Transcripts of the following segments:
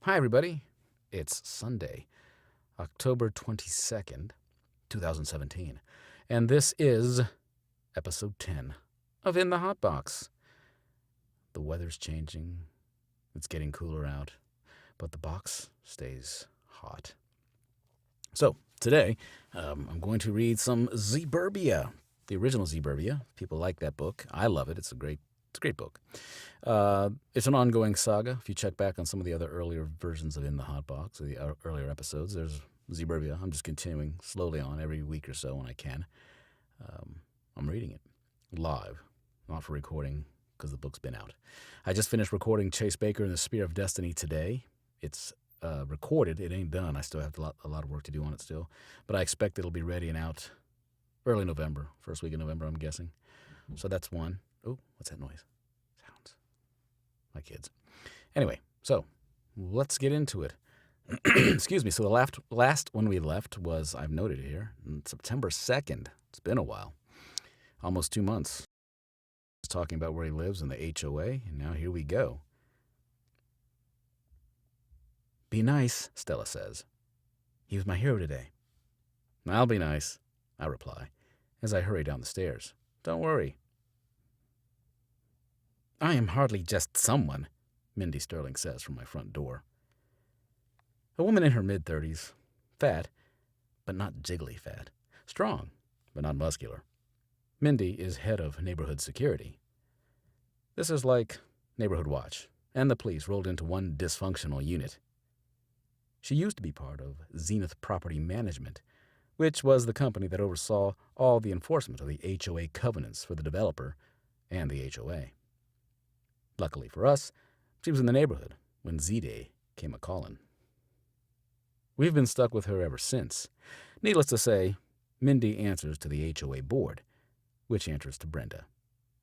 Hi, everybody. It's Sunday, October 22nd, 2017, and this is episode 10 of In the Hot Box. The weather's changing, it's getting cooler out, but the box stays hot. So, today, I'm going to read some Z-Burbia, the original Z-Burbia. People like that book. I love it. It's a great book. It's an ongoing saga. If you check back on some of the other earlier versions of In the Hot Box, or the earlier episodes, there's Z-Burbia. I'm just continuing slowly on every week or so when I can. I'm reading it live, not for recording because the book's been out. I just finished recording Chase Baker and the Spear of Destiny today. It's recorded. It ain't done. I still have a lot of work to do on it still. But I expect it'll be ready and out early November, first week of November, I'm guessing. So that's one. Oh, what's that noise? Sounds. My kids. Anyway, so let's get into it. Excuse me. So the last one we left was, I've noted here, September 2nd. It's been a while. Almost 2 months. He's talking about where he lives in the HOA, and now here we go. Be nice, Stella says. He was my hero today. I'll be nice, I reply, as I hurry down the stairs. Don't worry. I am hardly just someone, Mindy Sterling says from my front door. A woman in her mid-30s, fat, but not jiggly fat, strong, but not muscular. Mindy is head of neighborhood security. This is like Neighborhood Watch and the police rolled into one dysfunctional unit. She used to be part of Zenith Property Management, which was the company that oversaw all the enforcement of the HOA covenants for the developer and the HOA. Luckily for us, she was in the neighborhood when Z-Day came a-callin'. We've been stuck with her ever since. Needless to say, Mindy answers to the HOA board, which answers to Brenda,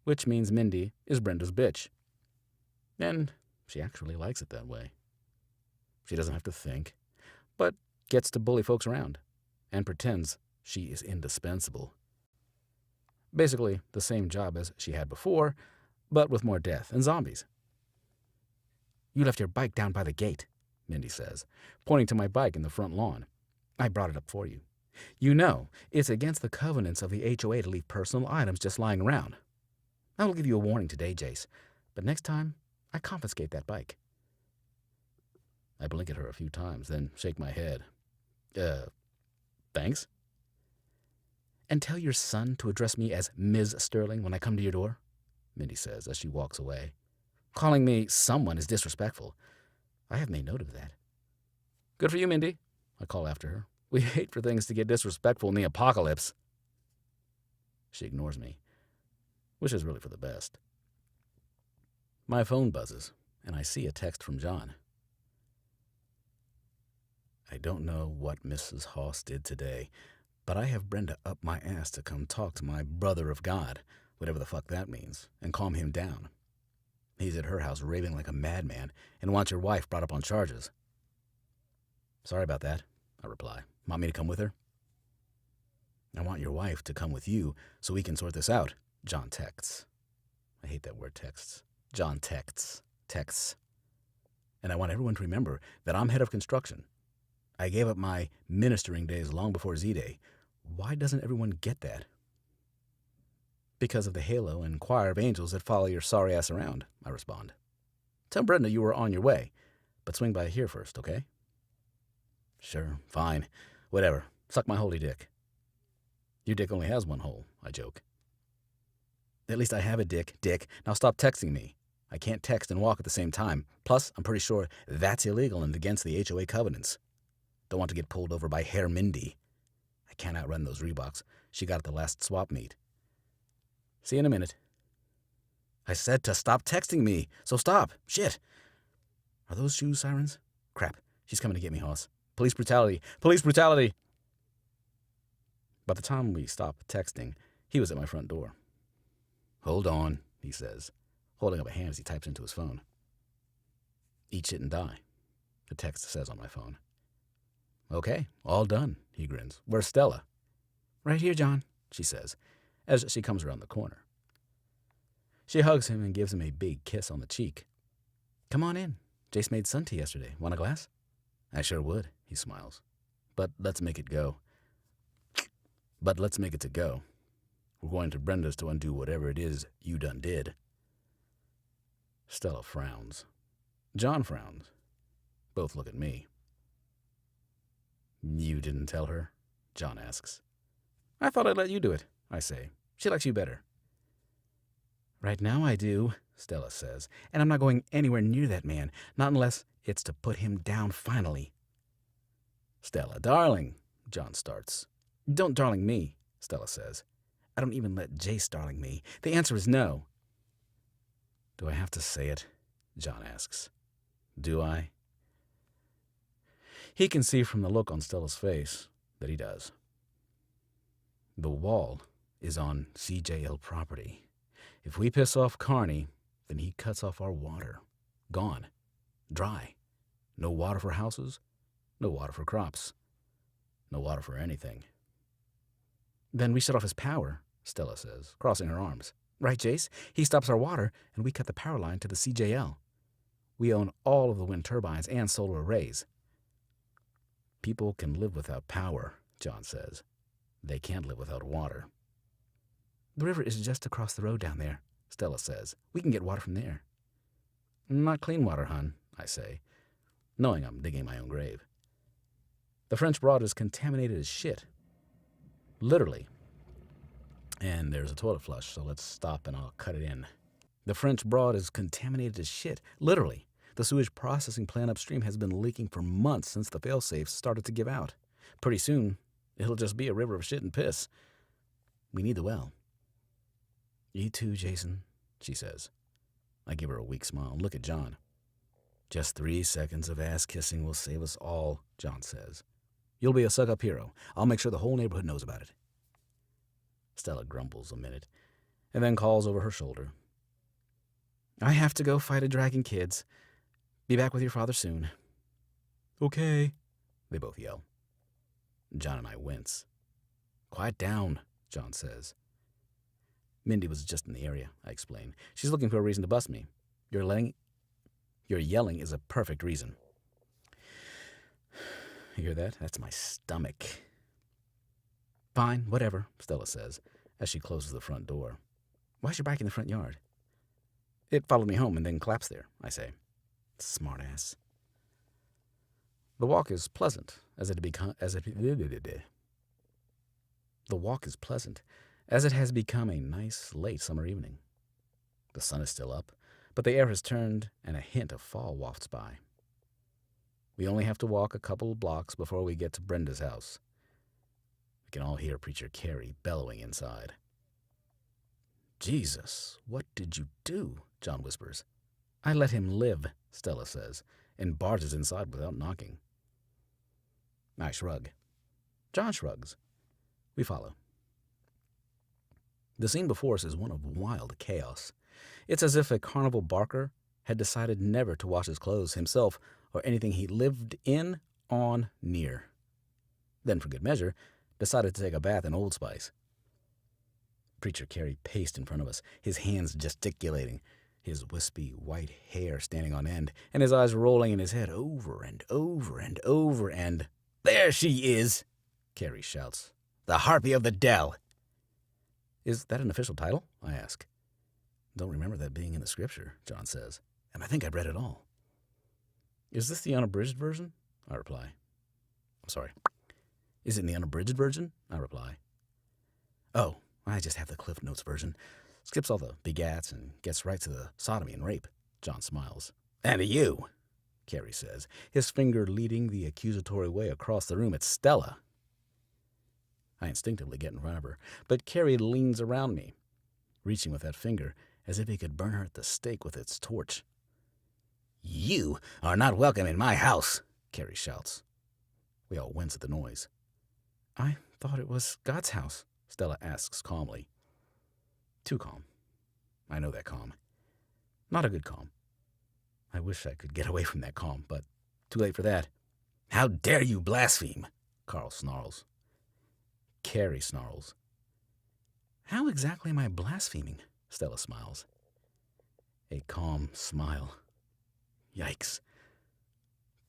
which means Mindy is Brenda's bitch. And she actually likes it that way. She doesn't have to think, but gets to bully folks around and pretends she is indispensable. Basically, the same job as she had before, but with more death and zombies. You left your bike down by the gate, Mindy says, pointing to my bike in the front lawn. I brought it up for you. You know, it's against the covenants of the HOA to leave personal items just lying around. I will give you a warning today, Jace, but next time, I confiscate that bike. I blink at her a few times, then shake my head. Thanks? And tell your son to address me as Ms. Sterling when I come to your door, Mindy says as she walks away. Calling me someone is disrespectful. I have made note of that. Good for you, Mindy, I call after her. We hate for things to get disrespectful in the apocalypse. She ignores me, which is really for the best. My phone buzzes, and I see a text from John. I don't know what Mrs. Hoss did today, but I have Brenda up my ass to come talk to my brother of God, whatever the fuck that means, and calm him down. He's at her house raving like a madman and wants your wife brought up on charges. Sorry about that, I reply. Want me to come with her? I want your wife to come with you so we can sort this out, John texts. I hate that word texts. John texts. And I want everyone to remember that I'm head of construction. I gave up my ministering days long before Z-Day. Why doesn't everyone get that? Because of the halo and choir of angels that follow your sorry ass around, I respond. Tell Brenda you were on your way, but swing by here first, okay? Sure, fine. Whatever. Suck my holy dick. Your dick only has one hole, I joke. At least I have a dick. Now stop texting me. I can't text and walk at the same time. Plus, I'm pretty sure that's illegal and against the HOA covenants. Don't want to get pulled over by Hair Mindy. I can't outrun those Reeboks she got at the last swap meet. See you in a minute. I said to stop texting me, so stop. Shit. Are those shoe sirens? Crap. She's coming to get me, Hoss. Police brutality. Police brutality. By the time we stop texting, he was at my front door. Hold on, he says, holding up a hand as he types into his phone. Eat shit and die, the text says on my phone. Okay, all done, he grins. Where's Stella? Right here, John, she says, as she comes around the corner. She hugs him and gives him a big kiss on the cheek. Come on in, Jace made sun tea yesterday. Want a glass? I sure would, he smiles. But let's make it go. But let's make it to go. We're going to Brenda's to undo whatever it is you done did. Stella frowns. John frowns. Both look at me. You didn't tell her? John asks. I thought I'd let you do it, I say. She likes you better. Right now I do, Stella says, and I'm not going anywhere near that man, not unless it's to put him down finally. Stella, darling, John starts. Don't darling me, Stella says. I don't even let Jace darling me. The answer is no. Do I have to say it? John asks. Do I? He can see from the look on Stella's face that he does. The wall is on CJL property. If we piss off Carney, then he cuts off our water. Gone. Dry. No water for houses. No water for crops. No water for anything. Then we shut off his power, Stella says, crossing her arms. Right, Jace? He stops our water, and we cut the power line to the CJL. We own all of the wind turbines and solar arrays. People can live without power, John says. They can't live without water. The river is just across the road down there, Stella says. We can get water from there. Not clean water, hon, I say, knowing I'm digging my own grave. The French Broad is contaminated as shit. Literally. And there's a toilet flush, so let's stop and I'll cut it in. The French Broad is contaminated as shit. Literally. The sewage processing plant upstream has been leaking for months since the fail-safes started to give out. Pretty soon, it'll just be a river of shit and piss. We need the well. You too, Jason, she says. I give her a weak smile and look at John. Just 3 seconds of ass-kissing will save us all, John says. You'll be a suck-up hero. I'll make sure the whole neighborhood knows about it. Stella grumbles a minute and then calls over her shoulder. I have to go fight a dragon, kids. Be back with your father soon. Okay, they both yell. John and I wince. Quiet down, John says. Mindy was just in the area, I explain. She's looking for a reason to bust me. Your yelling is a perfect reason. You hear that? That's my stomach. Fine, whatever, Stella says, as she closes the front door. Why's your bike in the front yard? It followed me home and then collapsed there, I say. Smart ass. The walk is pleasant, as it has become a nice late summer evening. The sun is still up, but the air has turned and a hint of fall wafts by. We only have to walk a couple of blocks before we get to Brenda's house. We can all hear Preacher Carey bellowing inside. Jesus, what did you do? John whispers. I let him live, Stella says, and barges inside without knocking. I shrug. John shrugs. We follow. The scene before us is one of wild chaos. It's as if a carnival barker had decided never to wash his clothes himself or anything he lived in, on, near. Then, for good measure, decided to take a bath in Old Spice. Preacher Carey paced in front of us, his hands gesticulating, his wispy white hair standing on end, and his eyes rolling in his head over and over and over, and "There she is!" Carey shouts. "The Harpy of the Dell!" Is that an official title? I ask. Don't remember that being in the scripture, John says, and I think I've read it all. Is this the unabridged version? I reply. I'm sorry. Is it in the unabridged version? I reply. Oh, I just have the Cliff Notes version. Skips all the begats and gets right to the sodomy and rape. John smiles. And to you, Carey says, his finger leading the accusatory way across the room at Stella. I instinctively get in front of her, but Carey leans around me, reaching with that finger as if he could burn her at the stake with its torch. You are not welcome in my house, Carey shouts. We all wince at the noise. I thought it was God's house, Stella asks calmly. Too calm. I know that calm. Not a good calm. I wish I could get away from that calm, but too late for that. How dare you blaspheme, Carl snarls. Carey snarls. How exactly am I blaspheming? Stella smiles. A calm smile. Yikes.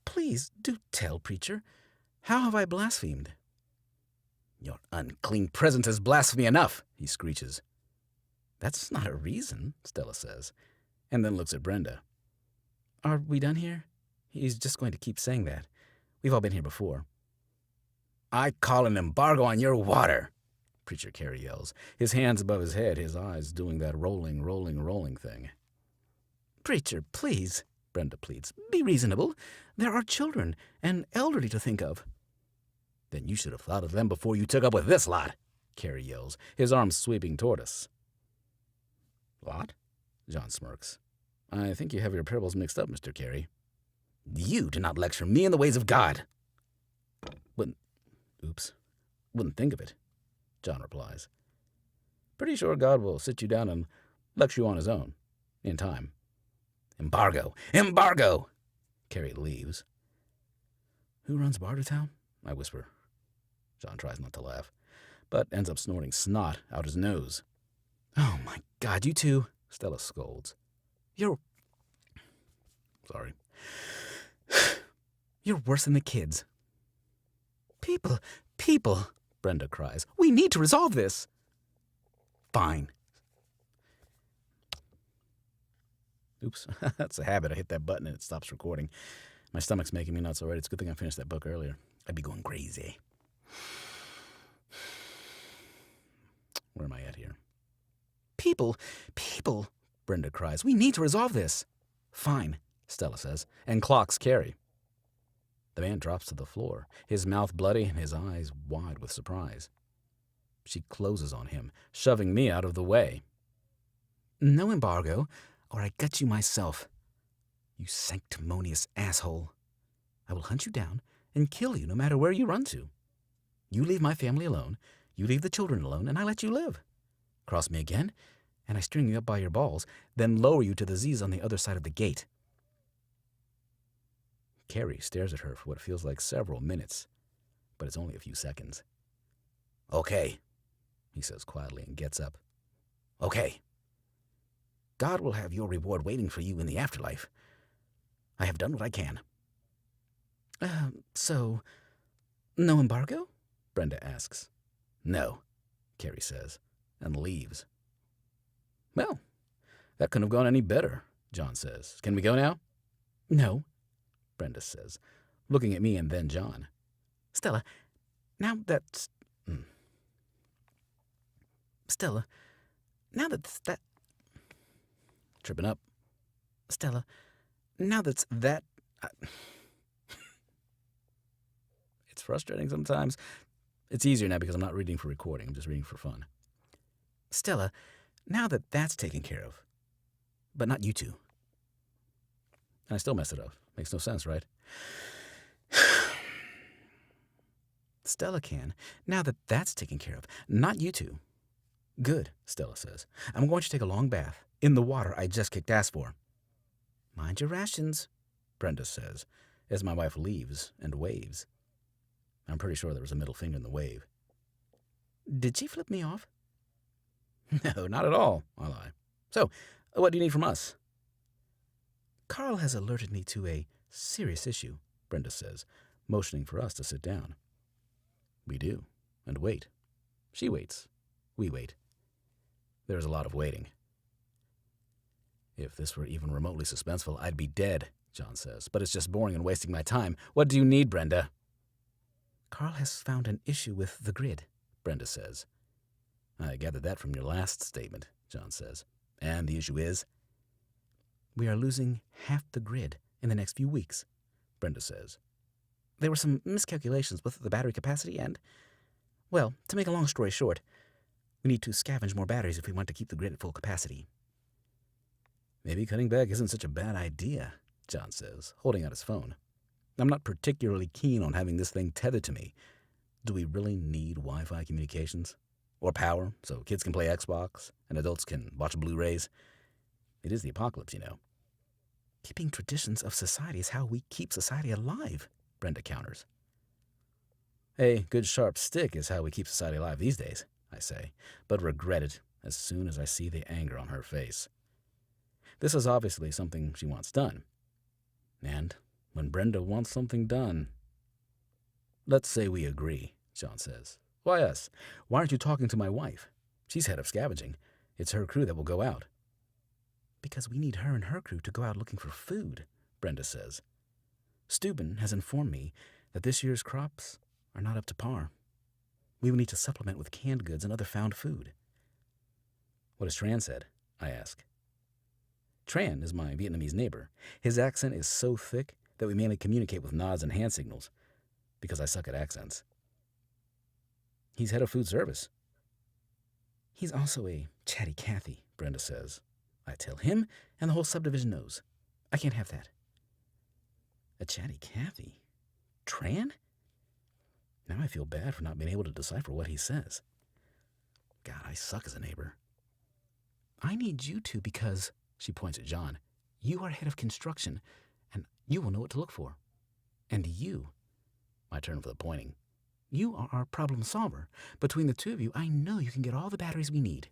Please, do tell, preacher. How have I blasphemed? Your unclean presence is blasphemy enough, he screeches. That's not a reason, Stella says, and then looks at Brenda. Are we done here? He's just going to keep saying that. We've all been here before. I call an embargo on your water, Preacher Carey yells, his hands above his head, his eyes doing that rolling thing. Preacher, please, Brenda pleads. Be reasonable. There are children and elderly to think of. Then you should have thought of them before you took up with this lot, Carey yells, his arms sweeping toward us. Lot? John smirks. I think you have your parables mixed up, Mr. Carey. You do not lecture me in the ways of God. Wouldn't think of it, John replies. Pretty sure God will sit you down and lecture you on his own, in time. Embargo! Embargo! Carey leaves. Who runs Bartertown? I whisper. John tries not to laugh, but ends up snorting snot out his nose. Oh my God, you two, Stella scolds. Sorry. You're worse than the kids. People, Brenda cries. We need to resolve this. Fine. Oops, that's a habit. I hit that button and it stops recording. My stomach's making me nuts already. It's a good thing I finished that book earlier. I'd be going crazy. Where am I at here? People, Brenda cries. We need to resolve this. Fine, Stella says, and clocks Carey. The man drops to the floor, his mouth bloody and his eyes wide with surprise. She closes on him, shoving me out of the way. No embargo, or I gut you myself. You sanctimonious asshole. I will hunt you down and kill you no matter where you run to. You leave my family alone, you leave the children alone, and I let you live. Cross me again, and I string you up by your balls, then lower you to the Z's on the other side of the gate. Carey stares at her for what feels like several minutes, but it's only a few seconds. Okay, he says quietly and gets up. Okay. God will have your reward waiting for you in the afterlife. I have done what I can. So, no embargo? Brenda asks. No, Carey says, and leaves. Well, that couldn't have gone any better, John says. Can we go now? No, Brenda says, looking at me and then John. Stella, now that's... Stella, now that's that... Tripping up. Stella, now that's that... It's frustrating sometimes. It's easier now because I'm not reading for recording. I'm just reading for fun. Stella, now that that's taken care of. But not you two. And I still messed it up. Makes no sense, right? Stella can, now that that's taken care of. Not you two. Good, Stella says. I'm going to take a long bath in the water I just kicked ass for. Mind your rations, Brenda says, as my wife leaves and waves. I'm pretty sure there was a middle finger in the wave. Did she flip me off? No, not at all, I lie. So, what do you need from us? Carl has alerted me to a serious issue, Brenda says, motioning for us to sit down. We do, and wait. She waits. We wait. There's a lot of waiting. If this were even remotely suspenseful, I'd be dead, John says, but it's just boring and wasting my time. What do you need, Brenda? Carl has found an issue with the grid, Brenda says. I gathered that from your last statement, John says. And the issue is? We are losing half the grid in the next few weeks, Brenda says. There were some miscalculations with the battery capacity and, well, to make a long story short, we need to scavenge more batteries if we want to keep the grid at full capacity. Maybe cutting back isn't such a bad idea, John says, holding out his phone. I'm not particularly keen on having this thing tethered to me. Do we really need Wi-Fi communications? Or power, so kids can play Xbox and adults can watch Blu-rays? It is the apocalypse, you know. Keeping traditions of society is how we keep society alive, Brenda counters. A good sharp stick is how we keep society alive these days, I say, but regret it as soon as I see the anger on her face. This is obviously something she wants done, and When Brenda wants something done. Let's say we agree, John says. Why us? Why aren't you talking to my wife? She's head of scavenging. It's her crew that will go out. Because we need her and her crew to go out looking for food, Brenda says. Steuben has informed me that this year's crops are not up to par. We will need to supplement with canned goods and other found food. What has Tran said? I ask. Tran is my Vietnamese neighbor. His accent is so thick that we mainly communicate with nods and hand signals, because I suck at accents. He's head of food service. He's also a chatty Cathy, Brenda says. I tell him, and the whole subdivision knows. I can't have that. A chatty Cathy? Tran? Now I feel bad for not being able to decipher what he says. God, I suck as a neighbor. I need you to because, she points at John, you are head of construction, and you will know what to look for. And you, my turn for the pointing, you are our problem solver. Between the two of you, I know you can get all the batteries we need.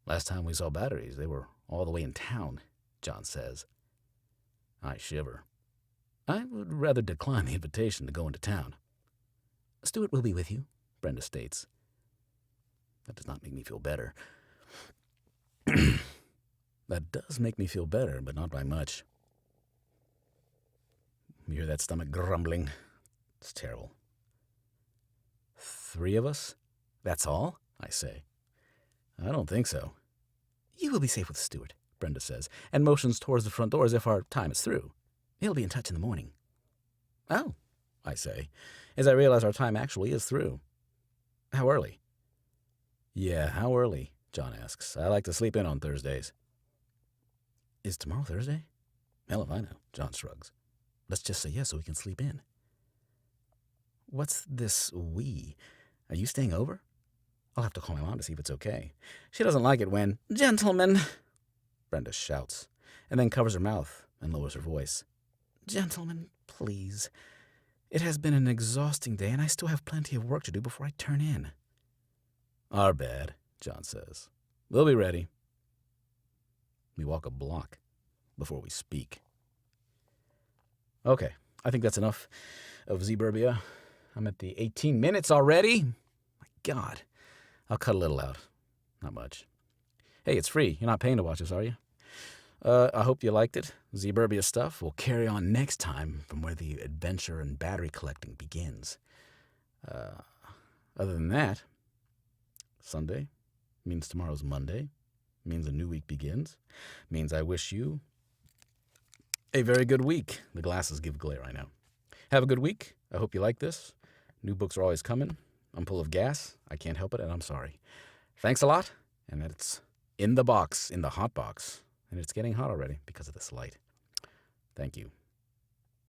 Last time we saw batteries, they were all the way in town, John says. I shiver. I would rather decline the invitation to go into town. Stuart will be with you, Brenda states. That does not make me feel better. That does make me feel better, but not by much. You hear that stomach grumbling? It's terrible. 3 of us? That's all? I say. I don't think so. You will be safe with Stuart, Brenda says, and motions towards the front door as if our time is through. He'll be in touch in the morning. Oh, I say, as I realize our time actually is through. How early? Yeah, how early? John asks. I like to sleep in on Thursdays. Is tomorrow Thursday? Hell if I know, John shrugs. Let's just say yes so we can sleep in. What's this we? Are you staying over? I'll have to call my mom to see if it's okay. She doesn't like it when, Gentlemen, Brenda shouts, and then covers her mouth and lowers her voice. Gentlemen, please. It has been an exhausting day, and I still have plenty of work to do before I turn in. Our bad, John says. We'll be ready. We walk a block before we speak. Okay, I think that's enough of Z-Burbia. I'm at the 18 minutes already. My God. I'll cut a little out. Not much. Hey, it's free. You're not paying to watch this, are you? I hope you liked it. Z-Burbia stuff will carry on next time from where the adventure and battery collecting begins. Other than that, Sunday means tomorrow's Monday, means a new week begins, means I wish you a very good week. The glasses give glare, I know. Have a good week. I hope you like this. New books are always coming. I'm full of gas. I can't help it, and I'm sorry. Thanks a lot, and it's in the box, in the hot box. And it's getting hot already because of this light. Thank you.